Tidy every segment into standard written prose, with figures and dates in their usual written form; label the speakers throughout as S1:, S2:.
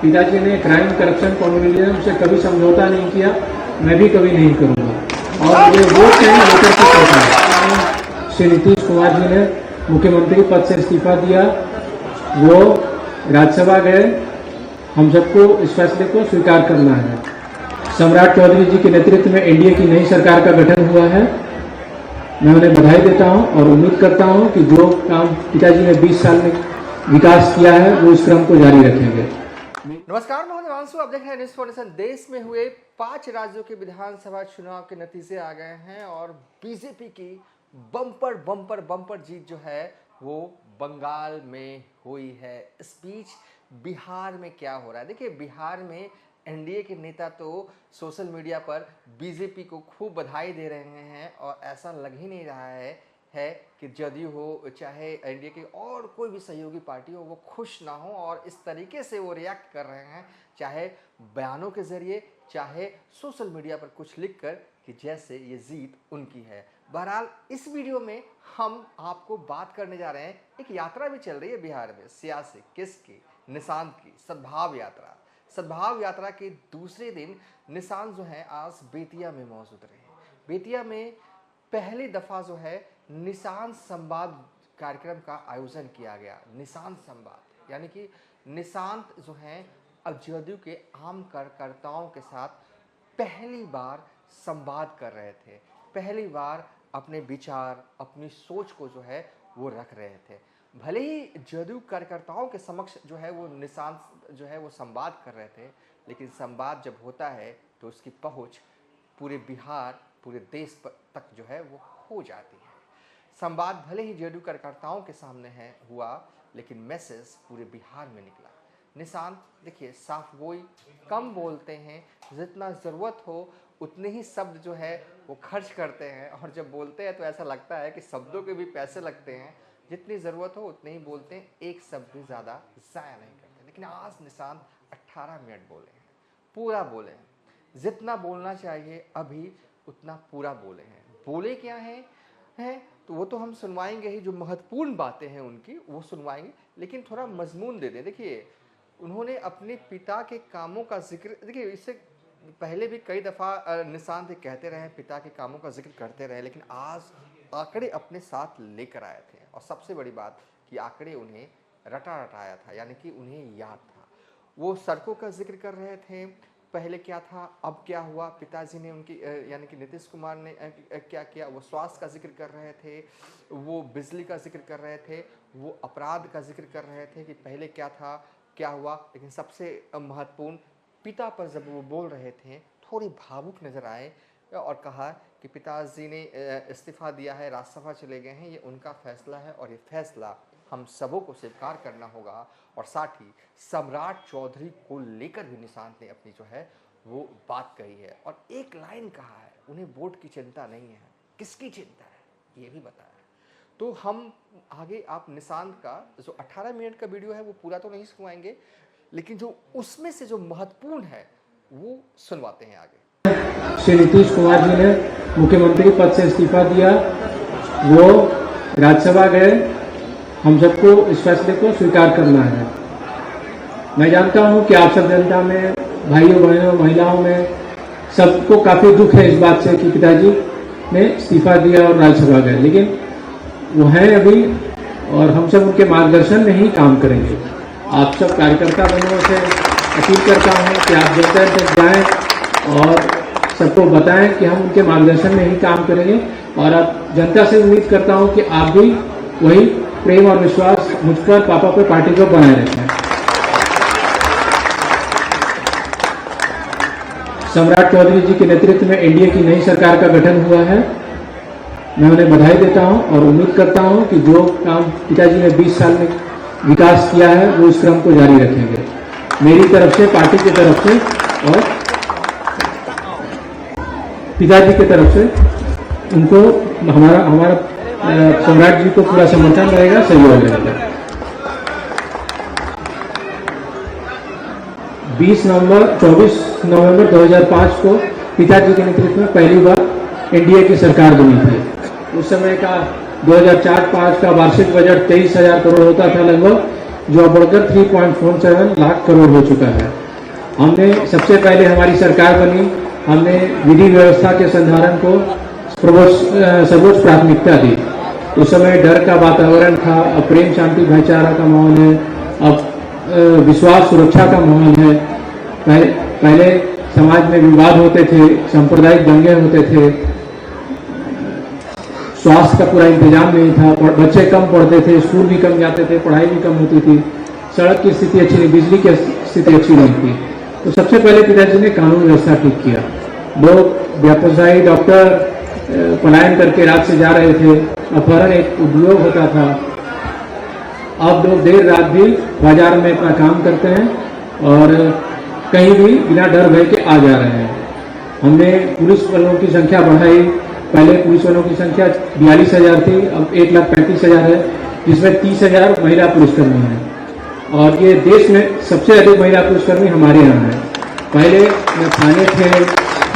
S1: पिताजी ने crime corruption communism से कभी समझौता नहीं किया, मैं भी कभी नहीं करूंगा। और ये वोट चाहिए लेकर के सरकार। श्री नीतीश कुमार जी ने मुख्यमंत्री पद से इस्तीफा दिया, वो राज्यसभा गए, हम सबको इस फैसले को स्वीकार करना है। सम्राट चौधरी जी के नेतृत्व में एनडीए की नई सरकार का गठन हुआ है। मैं उन्हें बधाई देता हूं और उम्मीद करता हूं कि जो काम पिताजी ने 20 साल में विकास किया है वो इस क्रम को जारी रखेंगे।
S2: नमस्कार, मैं हिमांशु, आप देख रहे हैं न्यूज़ फॉर। देश में हुए 5 राज्यों के विधानसभा चुनाव के नतीजे आ गए हैं और बीजेपी की बम्पर जीत जो है वो बंगाल में हुई है। इस बीच बिहार में क्या हो रहा है? देखिए, बिहार में एनडीए के नेता तो सोशल मीडिया पर बीजेपी को खूब बधाई दे रहे हैं और ऐसा लग ही नहीं रहा है कि जदयू हो चाहे एनडीए की और कोई भी सहयोगी पार्टी हो वो खुश ना हो, और इस तरीके से वो रिएक्ट कर रहे हैं, चाहे बयानों के जरिए चाहे सोशल मीडिया पर कुछ लिखकर, कि जैसे ये जीत उनकी है। बहरहाल इस वीडियो में हम आपको बात करने जा रहे हैं, एक यात्रा भी चल रही है बिहार में, सियासी किसकी? निशांत की सद्भाव यात्रा। सद्भाव यात्रा के दूसरे दिन निशांत जो है आज बेतिया में मौजूद रहे। बेतिया में पहली दफा जो है निशांत संवाद कार्यक्रम का आयोजन किया गया। निशांत संवाद यानी कि निशांत जो है अब जदयू के आम कार्यकर्ताओं के साथ पहली बार संवाद कर रहे थे, पहली बार अपने विचार अपनी सोच को जो है वो रख रहे थे। भले ही जदयू कार्यकर्ताओं के समक्ष जो है वो निशांत जो है वो संवाद कर रहे थे, लेकिन संवाद जब होता है तो उसकी पहुंच पूरे बिहार पूरे देश तक जो है वो हो जाती है। संवाद भले ही जदयू कार्यकर्ताओं के सामने है हुआ, लेकिन मैसेज पूरे बिहार में निकला। निशांत देखिए साफ गोई, कम बोलते हैं, जितना ज़रूरत हो उतने ही शब्द जो है वो खर्च करते हैं, और जब बोलते हैं तो ऐसा लगता है कि शब्दों के भी पैसे लगते हैं। जितनी ज़रूरत हो उतने ही बोलते हैं, एक शब्द भी ज़्यादा ज़ाया नहीं करते। लेकिन आज निशांत 18 मिनट बोले हैं, पूरा बोले हैं, जितना बोलना चाहिए अभी उतना पूरा बोले हैं। बोले क्या हैं तो वो तो हम सुनवाएंगे ही, जो महत्वपूर्ण बातें हैं उनकी वो सुनवाएंगे, लेकिन थोड़ा मजमून दे दें। देखिए, उन्होंने अपने पिता के कामों का जिक्र, देखिए इससे पहले भी कई दफ़ा निशांत कहते रहे पिता के कामों का जिक्र करते रहे, लेकिन आज आंकड़े अपने साथ लेकर आए थे। और सबसे बड़ी बात कि आंकड़े उन्हें रटाया था, यानी कि उन्हें याद था। वो सड़कों का जिक्र कर रहे थे, पहले क्या था अब क्या हुआ, पिताजी ने उनकी यानी कि नीतीश कुमार ने क्या किया, वो स्वास्थ्य का जिक्र कर रहे थे, वो बिजली का जिक्र कर रहे थे, वो अपराध का जिक्र कर रहे थे कि पहले क्या था क्या हुआ। लेकिन सबसे महत्वपूर्ण, पिता पर जब वो बोल रहे थे थोड़े भावुक नजर आए और कहा कि पिताजी ने इस्तीफा दिया है, राज्यसभा चले गए हैं, ये उनका फैसला है और ये फैसला हम सबों को स्वीकार करना होगा। और साथ ही सम्राट चौधरी को लेकर भी निशांत ने अपनी जो है वो बात कही है, और एक लाइन कहा है, उन्हें वोट की चिंता नहीं है, किसकी चिंता है ये भी बताया। तो हम आगे आप निशांत का जो 18 मिनट का वीडियो है वो पूरा तो नहीं सुनवाएंगे, लेकिन जो उसमें से जो महत्वपूर्ण है वो सुनवाते हैं आगे।
S1: श्री नीतीश कुमार जी ने मुख्यमंत्री पद से इस्तीफा दिया, वो राज्यसभा गए, हम सबको इस फैसले को स्वीकार करना है। मैं जानता हूं कि आप सब जनता में, भाइयों बहनों महिलाओं में सबको काफी दुख है इस बात से कि पिताजी ने इस्तीफा दिया और राज्यसभा गए, लेकिन वो हैं अभी और हम सब उनके मार्गदर्शन में ही काम करेंगे। आप सब कार्यकर्ता बंधुओं से अपील करता हूं कि आप जनता तक जाएं और सबको बताएं कि हम उनके मार्गदर्शन में ही काम करेंगे। और अब जनता से उम्मीद करता हूं कि आप भी वही प्रेम और विश्वास मुझ पर, पापा पर, पार्टी को बनाए रखें। सम्राट चौधरी जी के नेतृत्व में एनडीए की नई सरकार का गठन हुआ है। मैं उन्हें बधाई देता हूं और उम्मीद करता हूं कि जो काम पिताजी ने 20 साल में विकास किया है वो इस क्रम को जारी रखेंगे। मेरी तरफ से, पार्टी की तरफ से और पिताजी की तरफ से उनको हमारा सम्राट जी को पूरा समर्थन रहेगा, सहयोग रहेगा। 24 नवंबर 2005 को पिताजी के नेतृत्व में पहली बार एनडीए की सरकार बनी थी। उस समय का 2004-05 का वार्षिक बजट 23,000 करोड़ होता था लगभग, जो अब बढ़कर 3.47 लाख करोड़ हो चुका है। हमने सबसे पहले हमारी सरकार बनी, हमने विधि व्यवस्था के संधारण को सर्वोच्च प्राथमिकता दी। उस समय डर का वातावरण था, अब प्रेम शांति भाईचारा का माहौल है, अब विश्वास सुरक्षा का माहौल है। पहले समाज में विवाद होते थे, सांप्रदायिक दंगे होते थे, स्वास्थ्य का पूरा इंतजाम नहीं था, बच्चे कम पढ़ते थे, स्कूल भी कम जाते थे, पढ़ाई भी कम होती थी, सड़क की स्थिति अच्छी नहीं, बिजली की स्थिति अच्छी नहीं थी। तो सबसे पहले पिताजी ने कानून व्यवस्था ठीक किया। लोग व्यवसायी डॉक्टर पलायन करके रात से जा रहे थे, अपहरण एक उद्योग होता था। अब लोग देर रात भी बाजार में अपना काम करते हैं और कहीं भी बिना डर भय के आ जा रहे हैं। हमने पुलिस वालों की संख्या बढ़ाई। पहले पुलिस वालों की संख्या 42,000 थी, अब 1,35,000 है, जिसमें 30,000 महिला पुलिसकर्मी हैं। और ये देश में सबसे अधिक महिला पुलिसकर्मी हमारे यहाँ है। पहले न थाने थे,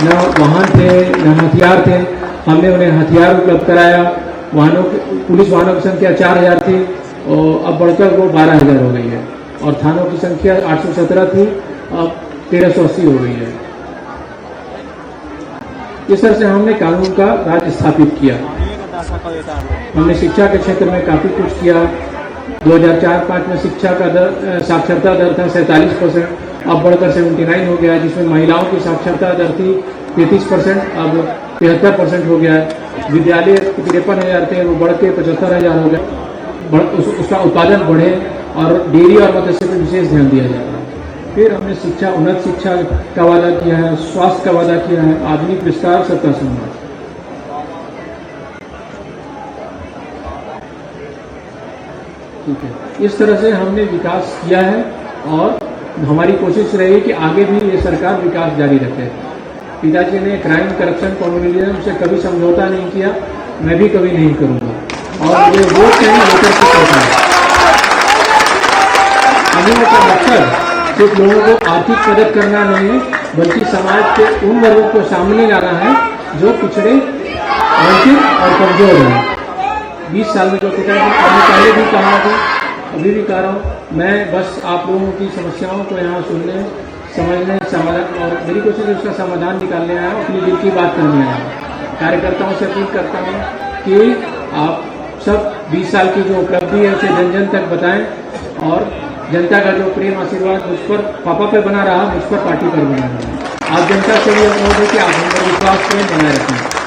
S1: न वाहन थे, न हथियार थे। हमने उन्हें हथियार उपलब्ध कराया। पुलिस वाहनों की संख्या 4,000 थी और अब बढ़कर वो 12,000 हो गई है। और थानों की संख्या 817 थी, अब 1380 हो गई है। इस तरह से हमने कानून का राज स्थापित किया। हमने शिक्षा के क्षेत्र में काफी कुछ किया। 2004-05 में शिक्षा का दर, साक्षरता दर था 47%, अब बढ़कर 79 हो गया है, जिसमें महिलाओं की साक्षरता दर थी 33%, अब 73% हो गया है। विद्यालय 53,000 थे, वो बढ़ के 75,000 हो गया। उसका उत्पादन बढ़े और डेयरी और मत्स्य पर विशेष ध्यान दिया जा रहा है। फिर हमने शिक्षा, उन्नत शिक्षा का वादा किया है, स्वास्थ्य का वादा किया है, आधुनिक विस्तार, सबका सम्मान। ठीक है, इस तरह से हमने विकास किया है और हमारी कोशिश रही कि आगे भी ये सरकार विकास जारी रखे। पिताजी ने क्राइम, करप्शन, कम्युनिज्म से कभी समझौता नहीं किया, मैं भी कभी नहीं करूंगा। और ये वोट नहीं लेकर के करता है। अमीरों का मकसद सिर्फ लोगों को आर्थिक मदद करना नहीं है, बल्कि समाज के उन वर्गों को सामने लाना है जो पिछड़े, वंचित और कमजोर हैं। 20 साल में जो पिताजी मैंने पहले भी कहा था, अभी भी कह रहा हूँ, मैं बस आप लोगों की समस्याओं को यहाँ सुनने, समझने, समाधान, और मेरी कोशिश है उसका समाधान निकालने आया, अपनी दिल की बात करने आया। कार्यकर्ताओं से अपील करता हूँ कि आप सब 20 साल की जो उपलब्धि है उसे जन जन तक बताएं और जनता का जो प्रेम आशीर्वाद मुझ पर, पापा पे बना रहा, मुझ पर, पार्टी पर बना रहा। आप जनता से भी अनुरोध है कि आप हम पर विश्वास प्रेम बनाए रखें।